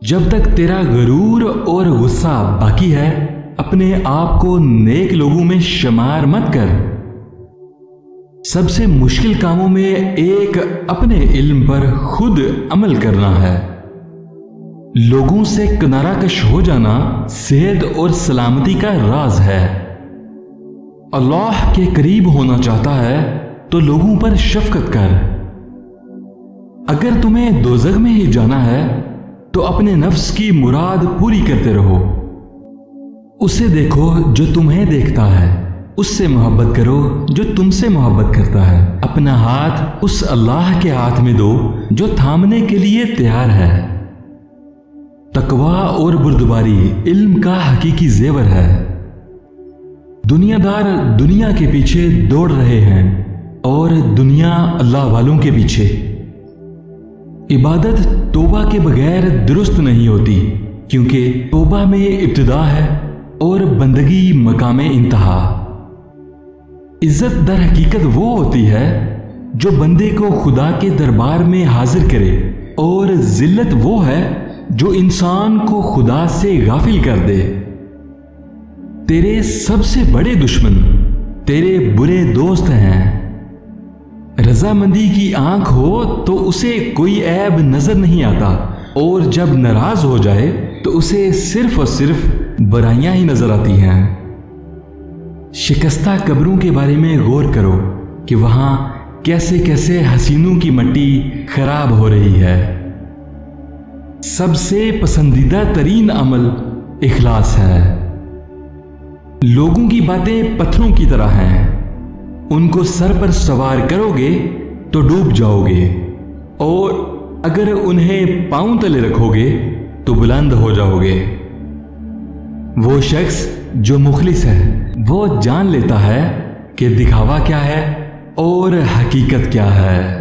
जब तक तेरा गरूर और गुस्सा बाकी है, अपने आप को नेक लोगों में शुमार मत कर। सबसे मुश्किल कामों में एक अपने इल्म पर खुद अमल करना है। लोगों से किनारा कश हो जाना सेहत और सलामती का राज है। अल्लाह के करीब होना चाहता है तो लोगों पर शफकत कर। अगर तुम्हें दोज़ख में ही जाना है तो अपने नफ्स की मुराद पूरी करते रहो। उसे देखो जो तुम्हें देखता है, उससे मोहब्बत करो जो तुमसे मोहब्बत करता है। अपना हाथ उस अल्लाह के हाथ में दो जो थामने के लिए तैयार है। तकवा और बुर्दबारी इल्म का हकीकी जेवर है। दुनियादार दुनिया के पीछे दौड़ रहे हैं और दुनिया अल्लाह वालों के पीछे। इबादत तौबा के बगैर दुरुस्त नहीं होती, क्योंकि तौबा में इब्तिदा है और बंदगी मकाम इंतहा। इज्जत दर हकीकत वो होती है जो बंदे को खुदा के दरबार में हाजिर करे, और जिल्लत वो है जो इंसान को खुदा से गाफिल कर दे। तेरे सबसे बड़े दुश्मन तेरे बुरे दोस्त हैं। रजामंदी की आंख हो तो उसे कोई ऐब नजर नहीं आता, और जब नाराज हो जाए तो उसे सिर्फ और सिर्फ बुराइयां ही नजर आती हैं। शिकस्ता कब्रों के बारे में गौर करो कि वहां कैसे कैसे हसीनों की मट्टी खराब हो रही है। सबसे पसंदीदा तरीन अमल इखलास है। लोगों की बातें पत्थरों की तरह हैं, उनको सर पर सवार करोगे तो डूब जाओगे, और अगर उन्हें पांव तले रखोगे तो बुलंद हो जाओगे। वो शख्स जो मुखलिस है वो जान लेता है कि दिखावा क्या है और हकीकत क्या है।